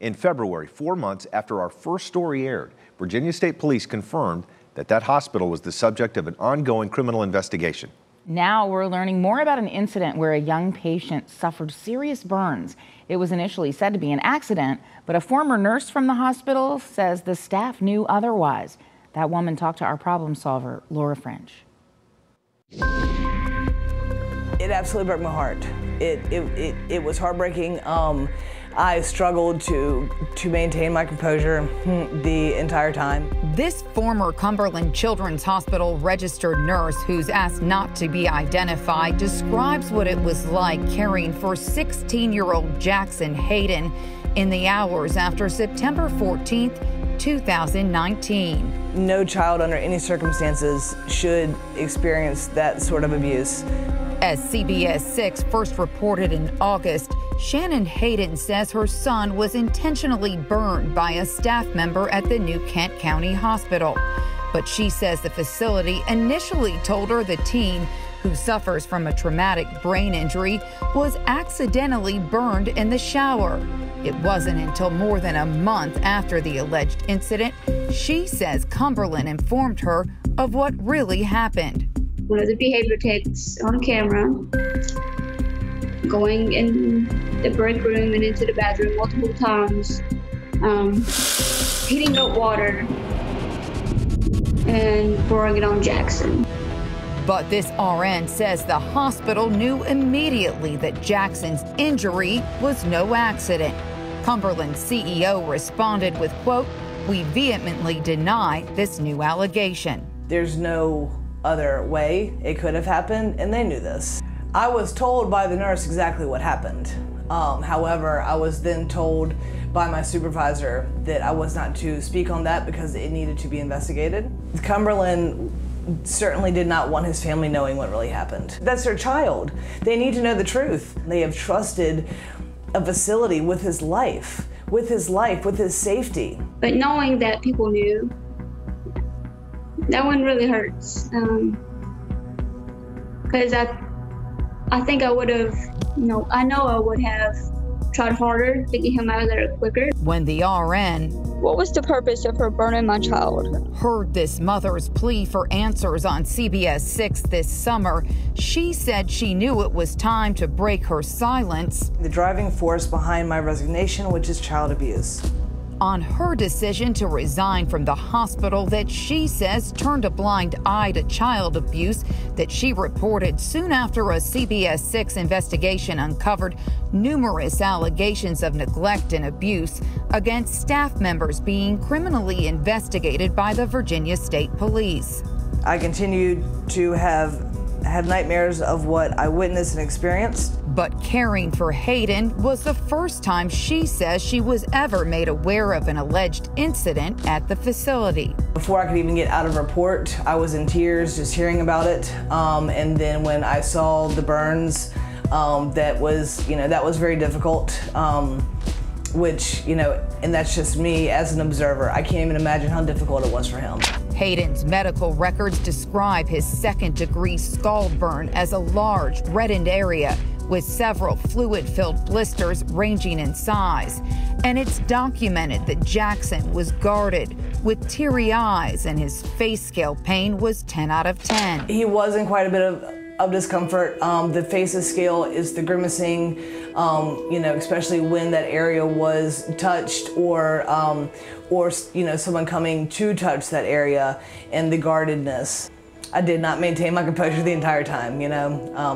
In February, 4 months after our first story aired, Virginia State Police confirmed that that hospital was the subject of an ongoing criminal investigation. Now we're learning more about an incident where a young patient suffered serious burns. It was initially said to be an accident, but a former nurse from the hospital says the staff knew otherwise. That woman talked to our problem solver, Laura French. It absolutely broke my heart. It was heartbreaking. I struggled to maintain my composure the entire time. This former Cumberland Children's Hospital registered nurse, who's asked not to be identified, describes what it was like caring for 16-year-old Jackson Hayden in the hours after September 14th, 2019. No child under any circumstances should experience that sort of abuse. As CBS 6 first reported in August, Shannon Hayden says her son was intentionally burned by a staff member at the New Kent County Hospital. But she says the facility initially told her the teen, who suffers from a traumatic brain injury, was accidentally burned in the shower. It wasn't until more than a month after the alleged incident she says Cumberland informed her of what really happened. One of the behavior techs on camera going in the break room and into the bathroom multiple times, heating up water and pouring it on Jackson. But this RN says the hospital knew immediately that Jackson's injury was no accident. Cumberland's CEO responded with, quote, "We vehemently deny this new allegation." There's no other way it could have happened, and they knew this. I was told by the nurse exactly what happened. However, I was then told by my supervisor that I was not to speak on that because it needed to be investigated. Cumberland certainly did not want his family knowing what really happened. That's their child. They need to know the truth. They have trusted a facility with his life, with his safety. But knowing that people knew, that one really hurts. Because I think I would have, I know I would have tried harder to get him out of there quicker. When the RN, what was the purpose of her burning my child, heard this mother's plea for answers on CBS 6 this summer, she said she knew it was time to break her silence. The driving force behind my resignation, which is child abuse. On her decision to resign from the hospital that she says turned a blind eye to child abuse that she reported soon after a CBS 6 investigation uncovered numerous allegations of neglect and abuse against staff members being criminally investigated by the Virginia State Police. I continued to have nightmares of what I witnessed and experienced. But caring for Hayden was the first time she says she was ever made aware of an alleged incident at the facility. Before I could even get out of report, I was in tears just hearing about it. And then when I saw the burns, that was very difficult. Which, and that's just me as an observer. I can't even imagine how difficult it was for him. Hayden's medical records describe his second-degree skull burn as a large, reddened area with several fluid-filled blisters ranging in size. And it's documented that Jackson was guarded with teary eyes and his face scale pain was 10 out of 10. He was in quite a bit of discomfort. The faces scale is the grimacing, especially when that area was touched or someone coming to touch that area, and the guardedness. I did not maintain my composure the entire time,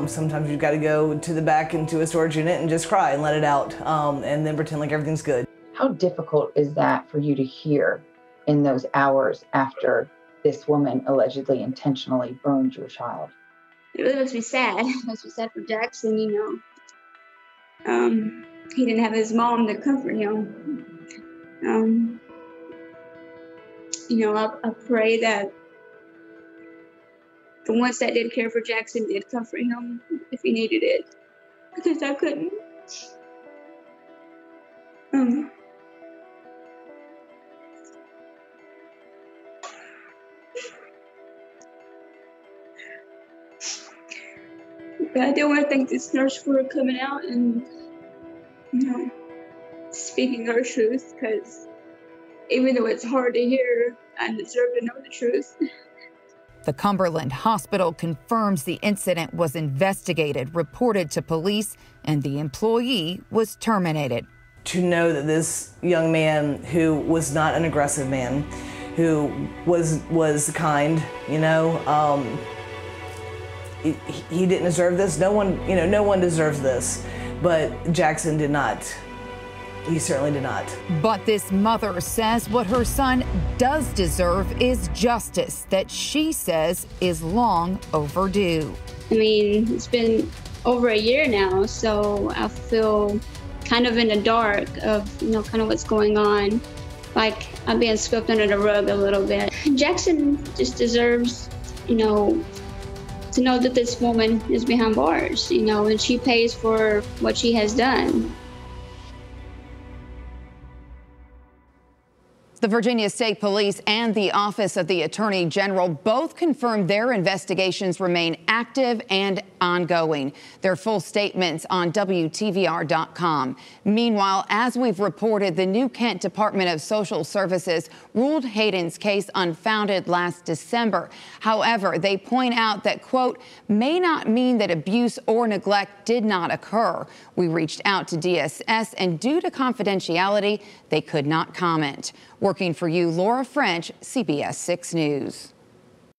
Sometimes you've got to go to the back into a storage unit and just cry and let it out, and then pretend like everything's good. How difficult is that for you to hear in those hours after this woman allegedly intentionally burned your child? It really must be sad. It must be sad for Jackson, He didn't have his mom to comfort him. I pray that the ones that did care for Jackson did comfort him if he needed it, because I couldn't. But I do want to thank this nurse for coming out and, speaking speaking her truth, because even though it's hard to hear, I deserve to know the truth. The Cumberland Hospital confirms the incident was investigated, reported to police, and the employee was terminated. To know that this young man, who was not an aggressive man, who was kind, he didn't deserve this. No one deserves this, but Jackson did not. He certainly did not. But this mother says what her son does deserve is justice that she says is long overdue. I mean, it's been over a year now, so I feel kind of in the dark of, kind of what's going on. Like I'm being swept under the rug a little bit. Jackson just deserves, to know that this woman is behind bars, and she pays for what she has done. The Virginia State Police and the Office of the Attorney General both confirmed their investigations remain active and ongoing. Their full statements on WTVR.com. Meanwhile, as we've reported, the New Kent Department of Social Services ruled Hayden's case unfounded last December. However, they point out that, quote, may not mean that abuse or neglect did not occur. We reached out to DSS, and due to confidentiality, they could not comment. Working for you, Laura French, CBS 6 News.